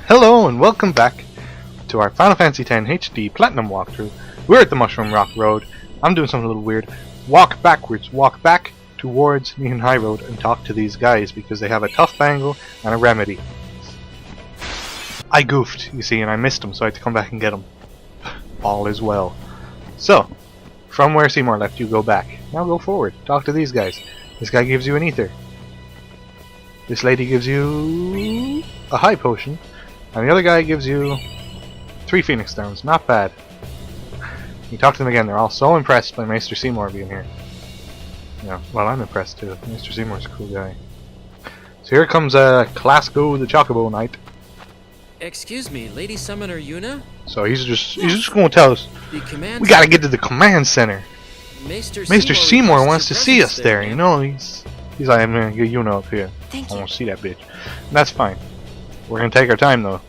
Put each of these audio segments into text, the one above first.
Hello and welcome back to our Final Fantasy X HD Platinum walkthrough. We're at the Mushroom Rock Road. I'm doing something a little weird. Walk backwards, walk back towards Neon High Road and talk to these guys because they have a tough bangle and a remedy. I goofed, you see, and I missed them, so I had to come back and get them. All is well. So, from where Seymour left, you go back. Now go forward, talk to these guys. This guy gives you an ether. This lady gives you a high potion. And the other guy gives you 3 Phoenix Stones. Not bad. You talk to them again. They're all so impressed by Maester Seymour being here. Yeah, well, I'm impressed too. Maester Seymour's a cool guy. So here comes Classico the Chocobo Knight. Excuse me, Lady Summoner Yuna? So he's just going to tell us we gotta get to the command center. Maester Seymour wants to see us there. You know, he's like, I'm gonna get Yuna up here. I want to see that bitch. And that's fine. We're gonna take our time though.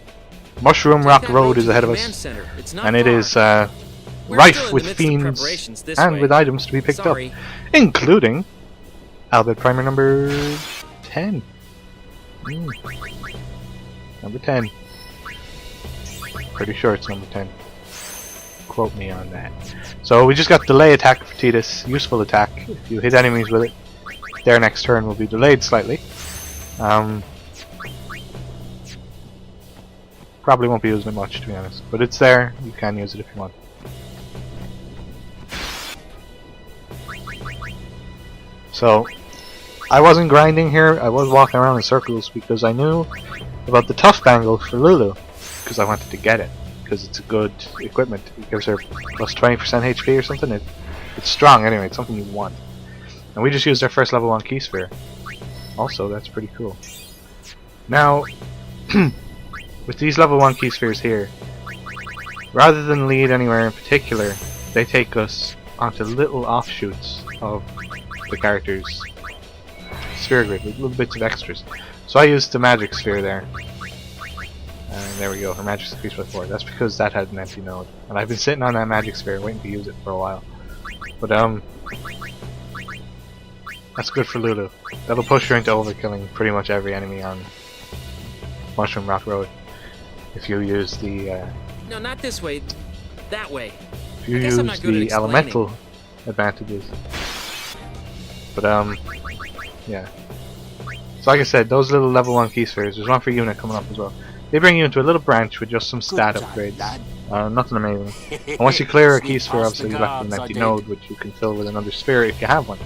Mushroom Rock Road is ahead of us, and it is rife with fiends and with items to be picked up, including Bhed Primer number 10. Number 10. Pretty sure it's number 10. Quote me on that. So we just got delay attack for Tidus, useful attack. If you hit enemies with it, their next turn will be delayed slightly. Probably won't be using it much, to be honest, but it's there. You can use it if you want. So, I wasn't grinding here. I was walking around in circles because I knew about the tough bangle for Lulu, because I wanted to get it because it's a good equipment. It gives her plus 20% HP or something. It's strong anyway. It's something you want. And we just used our first level 1 key sphere. Also, that's pretty cool. Now. With these level 1 key spheres here, rather than lead anywhere in particular, they take us onto little offshoots of the character's sphere grid with little bits of extras. So I used the magic sphere there. And there we go, her magic's increased by 4. That's because that had an empty node. And I've been sitting on that magic sphere waiting to use it for a while. But that's good for Lulu. That'll push her into overkilling pretty much every enemy on Mushroom Rock Road. If you use the no, not this way, that way. If you use the elemental advantages. But yeah. So like I said, those little level 1 key spheres, there's one for Yuna coming up as well. They bring you into a little branch with just some stat upgrades. Nothing amazing. And once you clear a key sphere, obviously you're left with an empty node, which you can fill with another sphere if you have one.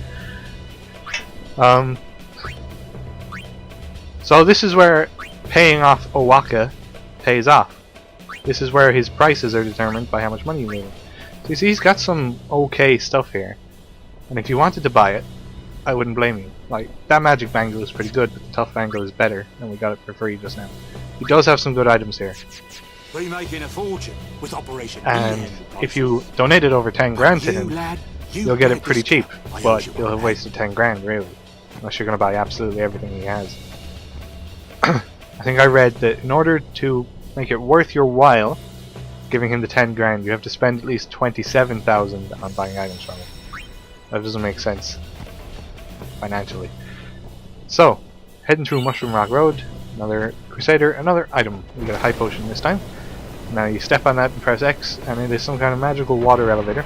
So this is where paying off Owaka pays off. This is where his prices are determined by how much money you give him. So you see, he's got some okay stuff here, and if you wanted to buy it, I wouldn't blame you. Like, that magic bangle is pretty good, but the tough bangle is better, and we got it for free just now. He does have some good items here. We're making a fortune with Operation. And if you donated over 10 grand to him, you'll get it pretty cheap, but you'll have wasted 10 grand really, unless you're going to buy absolutely everything he has. I think I read that in order to make it worth your while giving him the 10 grand, you have to spend at least 27,000 on buying items from him. That doesn't make sense financially. So, heading through Mushroom Rock Road, another Crusader, another item. We got a high potion this time. Now you step on that and press X, and it is some kind of magical water elevator.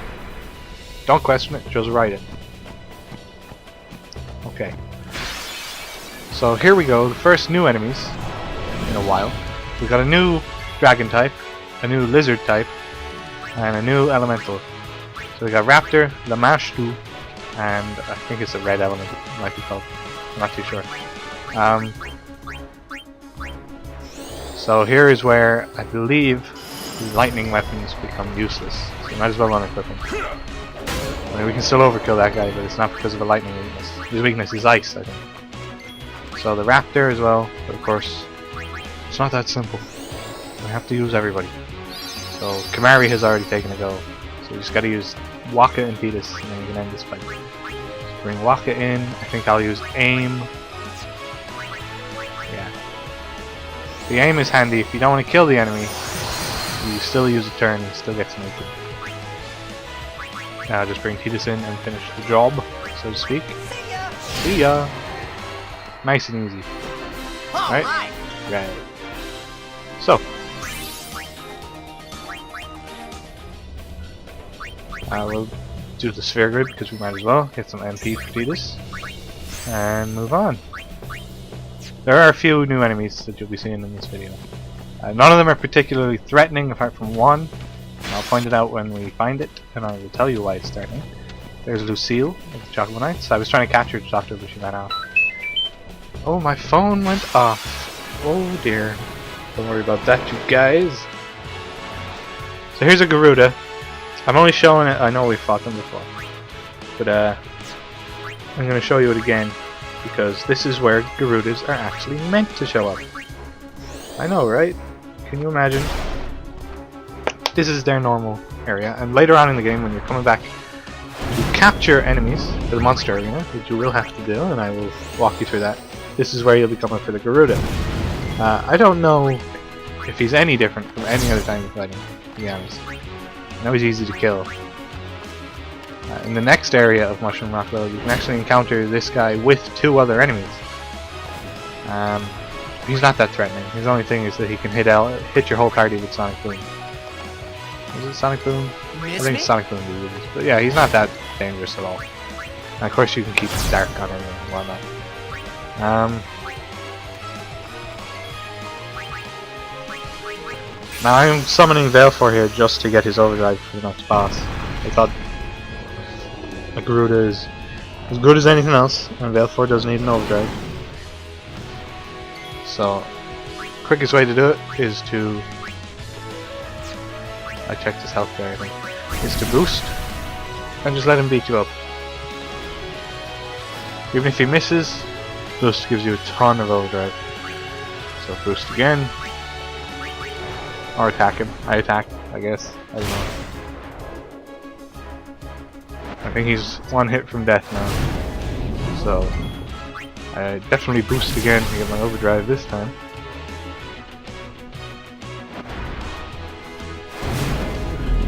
Don't question it, just ride it. Okay. So here we go, the first new enemies in a while. We've got a new dragon type, a new lizard type, and a new elemental. So we got Raptor, Lamashtu, and I think it's a red element, it might be called. I'm not too sure. So here is where I believe the lightning weapons become useless. So you might as well unequip them. I mean, we can still overkill that guy, but it's not because of a lightning weakness. His weakness is ice, I think. So the Raptor as well, but of course, it's not that simple. We have to use everybody. So Kamari has already taken a go. So we just gotta use Waka and Tidus, and then we can end this fight. So bring Waka in. I think I'll use aim. Yeah. The aim is handy. If you don't want to kill the enemy, you still use a turn and still get some HP. Now just bring Tidus in and finish the job, so to speak. See ya! Nice and easy. Right? Right. So, we'll do the sphere grid because we might as well get some MP for Tidus and move on. There are a few new enemies that you'll be seeing in this video. None of them are particularly threatening apart from one. I'll point it out when we find it, and I will tell you why it's threatening. There's Lucille of the Chocolate Knights. I was trying to capture the doctor, but she ran off. Oh, my phone went off. Oh dear. Don't worry about that, you guys. So here's a Garuda. I'm only showing it. I know we've fought them before, but I'm going to show you it again because this is where Garudas are actually meant to show up. I know, right? Can you imagine? This is their normal area, and later on in the game, when you're coming back to capture enemies for the monster arena, which you will have to do, and I will walk you through that. This is where you'll be coming for the Garuda. I don't know if he's any different from any other time you fight him, to be honest. I know he's easy to kill. In the next area of Mushroom Rock Road, you can actually encounter this guy with 2 other enemies. He's not that threatening. His only thing is that he can hit your whole party with Sonic Boom. Is it Sonic Boom? I think it's Sonic Boom he uses. But yeah, he's not that dangerous at all. And of course you can keep Dark on him and whatnot. Now I'm summoning Valefor here just to get his overdrive for the next boss. I thought a Garuda is as good as anything else, and Valefor doesn't need an overdrive. So, quickest way to do it is to... I checked his health there, I think. Is to boost, and just let him beat you up. Even if he misses, boost gives you a ton of overdrive. So boost again. Or attack him. I attack, I guess. I don't know. I think he's 1 hit from death now. So, I definitely boost again to get my overdrive this time.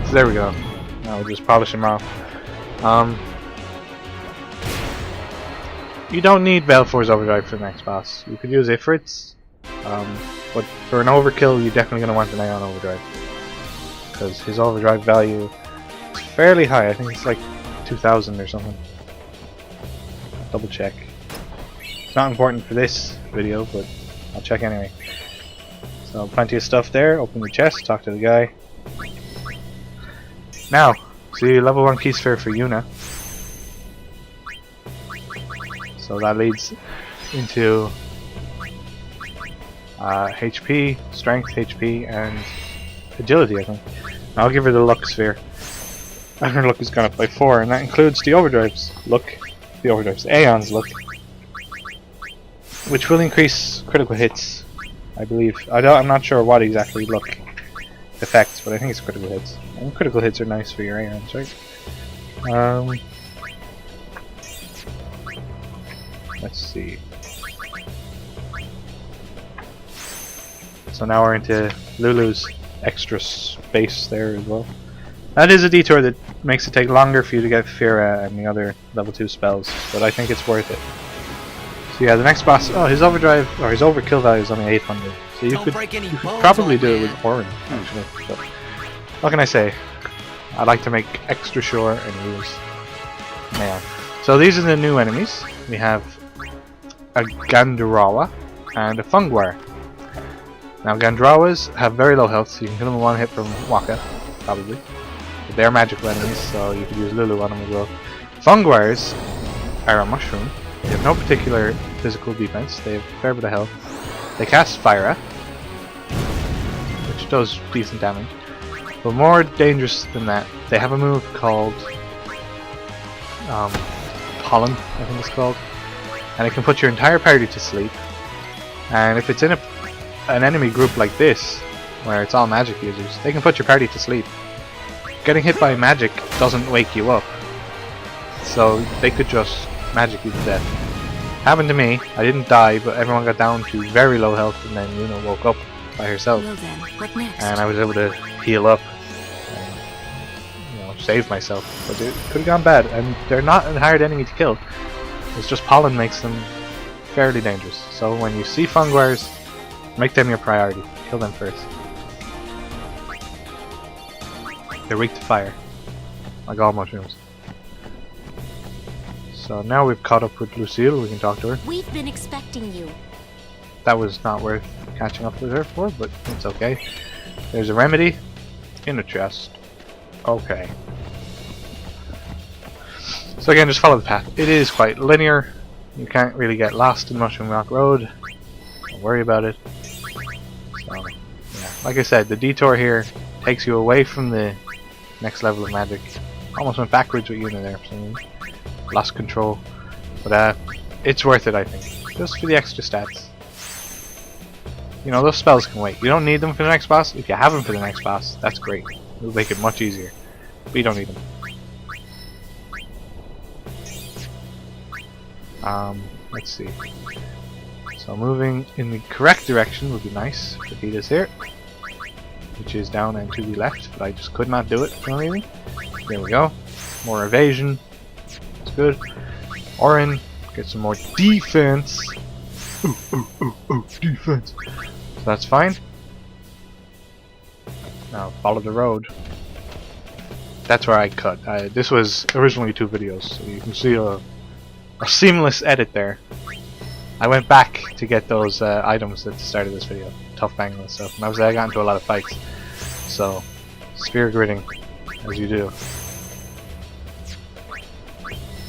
So there we go. Now we'll just polish him off. You don't need Valefor's overdrive for the next boss. You could use Ifrit's. But for an overkill, you're definitely going to want an Aeon overdrive. Because his overdrive value is fairly high. I think it's like 2000 or something. Double check. It's not important for this video, but I'll check anyway. So plenty of stuff there. Open the chest, talk to the guy. Now, see level 1 key sphere for Yuna. So that leads into HP, strength, HP, and agility, I think. I'll give her the luck sphere. And her luck has gone up by 4, and that includes the overdrive's luck, Aeon's luck, which will increase critical hits, I believe. I'm not sure what exactly luck affects, but I think it's critical hits. And critical hits are nice for your Aeons, right? Let's see. So now we're into Lulu's extra space there as well. That is a detour that makes it take longer for you to get Fira and the other level 2 spells, but I think it's worth it. So yeah, the next boss, his overdrive, or his overkill value is only 800. So you could probably do it with Orin, actually. But what can I say? I like to make extra sure and use Mail. So these are the new enemies. We have a Gandurawa and a Fungwar. Now Gandrawas have very low health, so you can kill them with 1 hit from Waka, probably. But they're magical enemies, so you could use Lulu on them as well. Fungwars are a mushroom. They have no particular physical defense, they have a fair bit of health. They cast Fira, which does decent damage. But more dangerous than that, they have a move called Pollen, I think it's called. And it can put your entire party to sleep. And if it's in an enemy group like this, where it's all magic users, they can put your party to sleep. Getting hit by magic doesn't wake you up, so they could just magic you to death. Happened to me. I didn't die, but everyone got down to very low health, and then Yuna woke up by herself. Well then, what next? And I was able to heal up and save myself. But it could have gone bad, and they're not a hard enemy to kill. It's just pollen makes them fairly dangerous. So when you see Fungwars, make them your priority. Kill them first. They're weak to fire. Like all mushrooms. So now we've caught up with Lucille, we can talk to her. We've been expecting you. That was not worth catching up with her for, but it's okay. There's a remedy in the chest. Okay. So again, just follow the path. It is quite linear. You can't really get lost in Mushroom Rock Road. Don't worry about it. So, yeah. Like I said, the detour here takes you away from the next level of magic. Almost went backwards with Yuna there for some reason. Lost control. But it's worth it, I think. Just for the extra stats. You know, those spells can wait. You don't need them for the next boss. If you have them for the next boss, that's great. It'll make it much easier. But you don't need them. Let's see. So moving in the correct direction would be nice. Defeat us here. Which is down and to the left, but I just could not do it for some reason. There we go. More evasion. That's good. Orin, get some more defense. Defense. So that's fine. Now follow the road. That's where I cut. This was originally 2 videos, so you can see a seamless edit there. I went back to get those items at the start of this video, tough bangle and stuff, and I got into a lot of fights. So, spear gridding, as you do.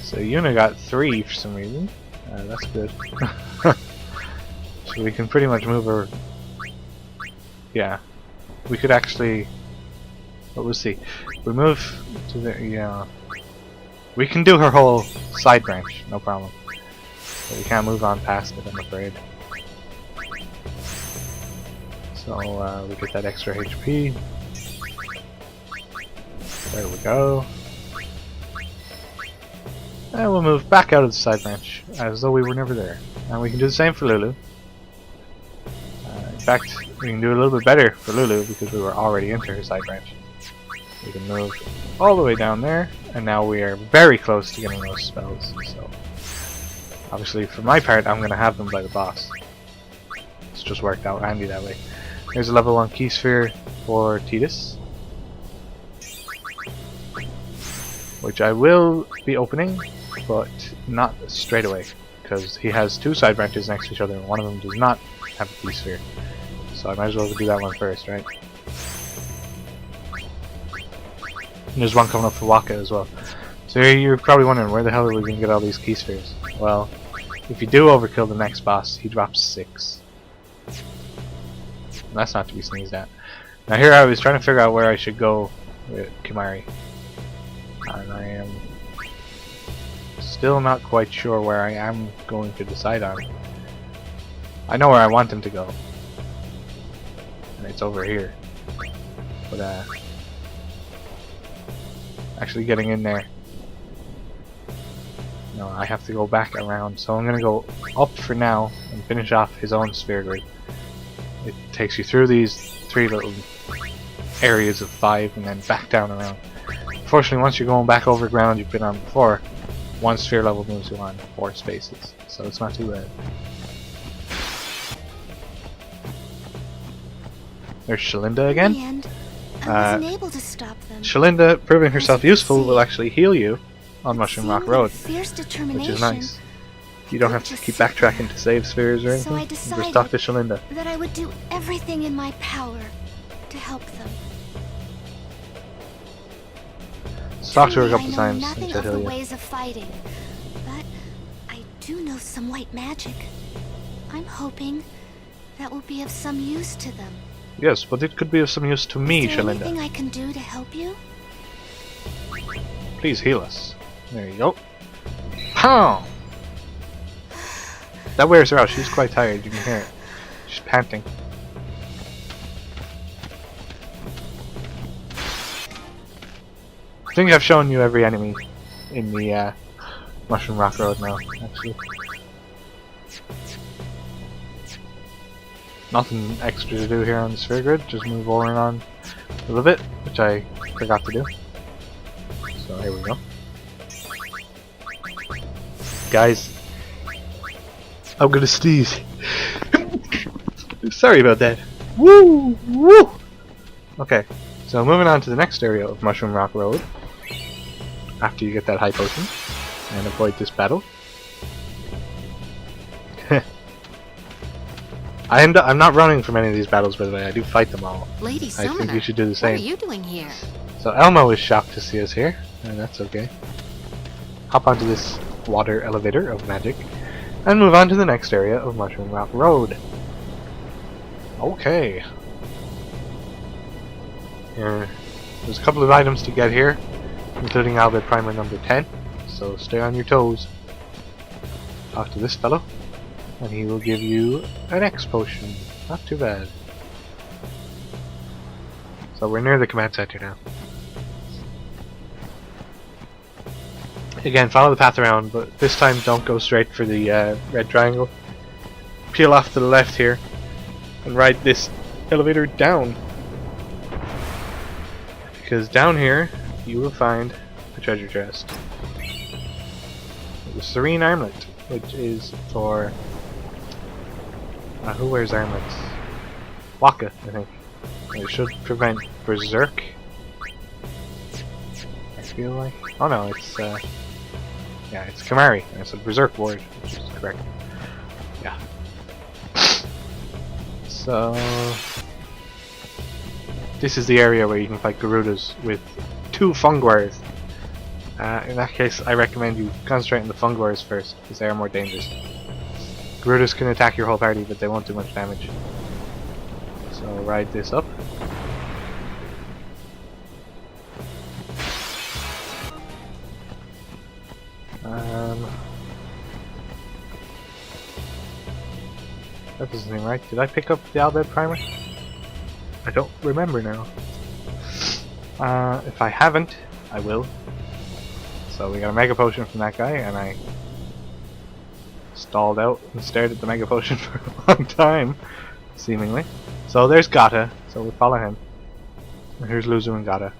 So Yuna got 3 for some reason. That's good. So we can pretty much move her. Yeah, we could actually. But we'll see. We move to the we can do her whole side branch, no problem. But we can't move on past it, I'm afraid. So we get that extra HP. There we go. And we'll move back out of the side branch, as though we were never there. And we can do the same for Lulu. In fact, we can do a little bit better for Lulu, because we were already into her side branch. We can move all the way down there, and now we are very close to getting those spells. So, obviously, for my part, I'm going to have them by the boss. It's just worked out handy that way. Here's a level 1 key sphere for Tidus, which I will be opening, but not straight away, because he has 2 side branches next to each other, and one of them does not have a key sphere. So I might as well do that one first, right? And there's one coming up for Waka as well. So you're probably wondering, where the hell are we going to get all these key spheres? Well, if you do overkill the next boss, he drops 6. And that's not to be sneezed at. Now here I was trying to figure out where I should go with Kimari. And I am still not quite sure where I am going to decide on. I know where I want him to go. And it's over here. But actually getting in there, no, I have to go back around, so I'm gonna go up for now and finish off his own sphere grid. It takes you through these 3 little areas of 5 and then back down around. Unfortunately, once you're going back over ground you've been on before, 1 sphere level moves you on 4 spaces, so it's not too bad. There's Shalinda again. In the end, I wasn't able to stop them. Shalinda, proving herself As you can useful, will see, actually heal you on Mushroom Seeing Rock their Road, fierce which determination, is nice. You don't have to just keep sit backtracking to save spheres or So I anything. You just decided talk to Shalinda. that I would do everything in my power to help them. Just talk to her a Truly, couple I know times nothing and she'll of the heal you. ways of fighting, but I do know some white magic. I'm hoping that will be of some use to them. Yes, but it could be of some use to me, Is there anything Shalinda. I can do to help you? Please heal us. There you go. Pow! That wears her out. She's quite tired. You can hear it. She's panting. I think I've shown you every enemy in the Mushroom Rock Road now, actually. Nothing extra to do here on the sphere grid, just move Orin on a little bit, which I forgot to do. So here we go. Guys, I'm gonna sneeze. Sorry about that. Woo! Woo! Okay, so moving on to the next area of Mushroom Rock Road. After you get that high potion and avoid this battle. I'm not running from any of these battles, by the way. I do fight them all. Lady I Summoner, think you should do the what same. are you doing here? So Elmo is shocked to see us here, and that's okay. Hop onto this water elevator of magic, and move on to the next area of Mushroom Rock Road. Okay. There's a couple of items to get here, including Bhed Primer number 10, so stay on your toes. Talk to this fellow, and he will give you an X potion. Not too bad. So we're near the command center now. Again, follow the path around, but this time don't go straight for the red triangle. Peel off to the left here, and ride this elevator down. Because down here, you will find a treasure chest. The Serene Armlet, which is for... who wears armlets? Waka, I think. It should prevent Berserk. I feel like... Oh no, it's yeah, it's Kamari. It's a Berserk ward, which is correct. Yeah. So... this is the area where you can fight Garudas with 2 Fungwars. In that case, I recommend you concentrate on the Fungwars first, because they are more dangerous. Garudas can attack your whole party, but they won't do much damage. So ride this up. That doesn't seem right. Did I pick up the Bhed Primer? I don't remember now. If I haven't, I will. So we got a Mega Potion from that guy, and I stalled out and stared at the Mega Potion for a long time, seemingly. So there's Gata, so we'll follow him. And here's Luzu and Gata.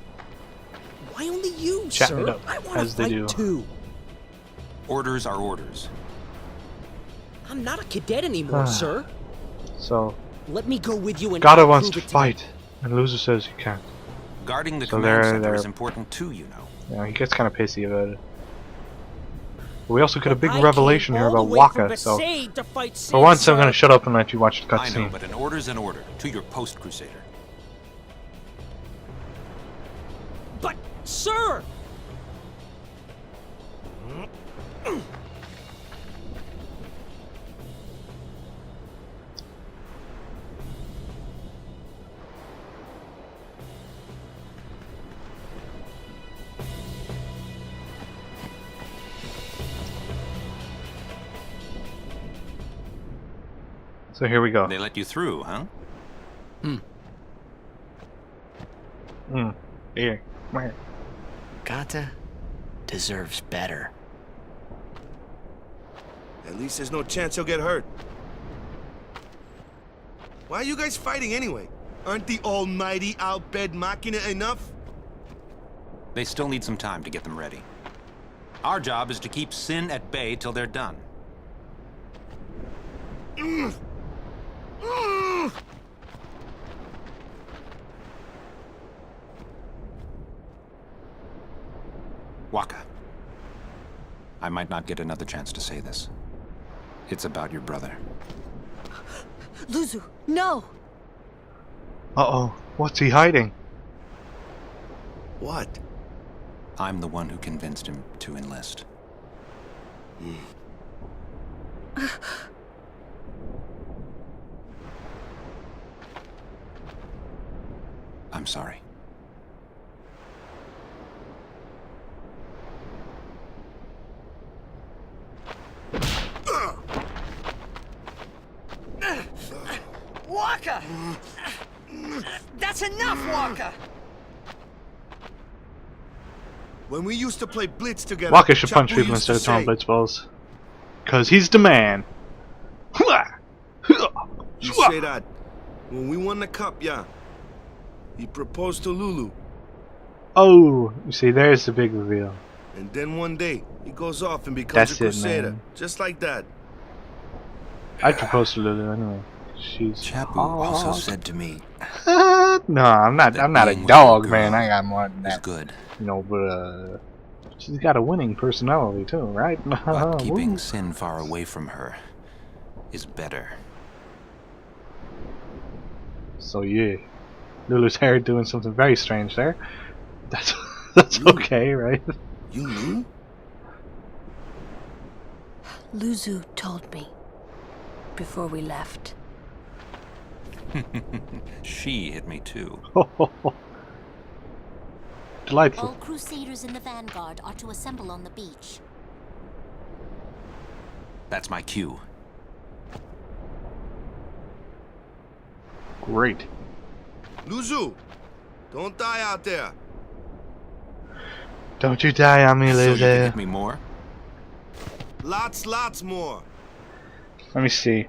Why only you, Chatting it sir? up, I want to as they fight do. too. Orders are orders. I'm not a cadet anymore, sir. So Let me go with you and Gata I'll wants prove to it fight, and Luzu says he can't. Guarding the So command they're- center is important too, you know. Yeah, he gets kind of pissy about it. But we also get a big I revelation came here all about the way from Waka, so Besaid to fight for once I'm Sin, gonna sir. shut up and let you watch the I know, cutscene. but an order's an order. To your post, Crusader. But, sir! So here we go. They let you through, huh? Here. Where? Gata deserves better. At least there's no chance he'll get hurt. Why are you guys fighting anyway? Aren't the almighty Bhed Machina enough? They still need some time to get them ready. Our job is to keep Sin at bay till they're done. Waka. I might not get another chance to say this. It's about your brother. Luzu, no! Uh-oh. What's he hiding? What? I'm the one who convinced him to enlist. I'm sorry. Waka! That's enough, Waka! When we used to play Blitz together, Waka should punch Chapu people used instead to of throwing say, blitz balls. Cause he's the man. You say that when we won the cup, yeah. He proposed to Lulu, Oh, you see, there's the big reveal. and then one day he goes off and becomes That's a it, crusader, man. just like that. I'd propose to Lulu anyway. She's Chapu also said to me, no, I'm not that a being with dog, your man. girl I got more than is that. good, You know, but she's got a winning personality too, right? but keeping Woo. sin far away from her is better. So yeah, Lulu's hair doing something very strange there. That's okay, right? You knew? Luzu told me before we left. She hit me too. Delightful. All Crusaders in the Vanguard are to assemble on the beach. That's my cue. Great. Luzu, don't die out there. Don't you die on me, So you can Lulu. hit me more? Lots more. Let me see.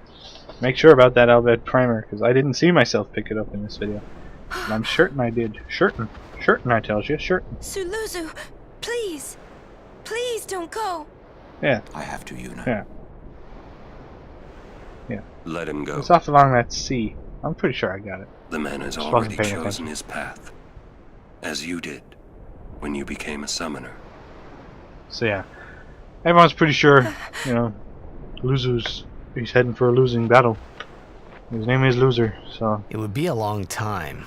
Make sure about that Bhed Primer, because I didn't see myself pick it up in this video. And I'm certain I did. Certain, I tells you. Certain. Suluzu, please! Please don't go! Yeah, I have to, Yuna. yeah. Let him go. It's off along that sea. I'm pretty sure I got it. The man has Just already wasn't paying chosen attention. his path, as you did when you became a summoner. So yeah, everyone's pretty sure, you know, he's heading for a losing battle. His name is Loser, so It would be a long time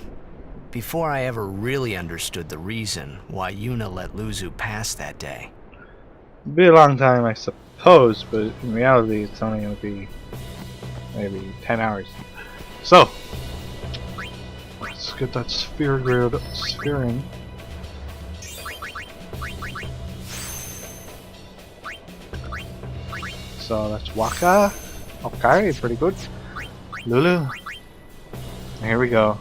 before I ever really understood the reason why Yuna let Luzu pass that day. it'll be a long time, I suppose, but in reality, it's only going to be maybe 10 hours. So, let's get that sphere grid sphering. So that's Waka. Okay, pretty good. Lulu. Here we go.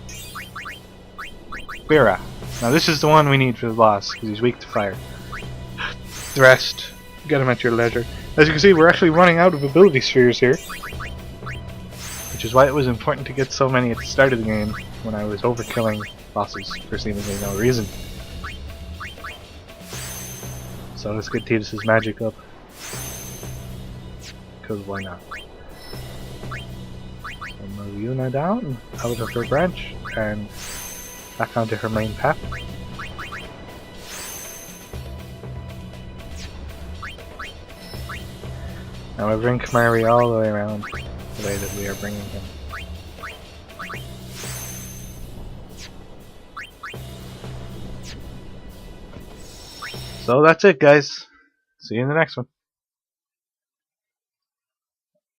Bera. Now this is the one we need for the boss, because he's weak to fire. The rest, get him at your leisure. As you can see, we're actually running out of ability spheres here. Which is why it was important to get so many at the start of the game, when I was overkilling bosses for seemingly no reason. So let's get Tidus' magic up. Because why not? So move Yuna down, out of her branch, and back onto her main path. Now we bring Kamari all the way around the way that we are bringing him. So that's it, guys. See you in the next one.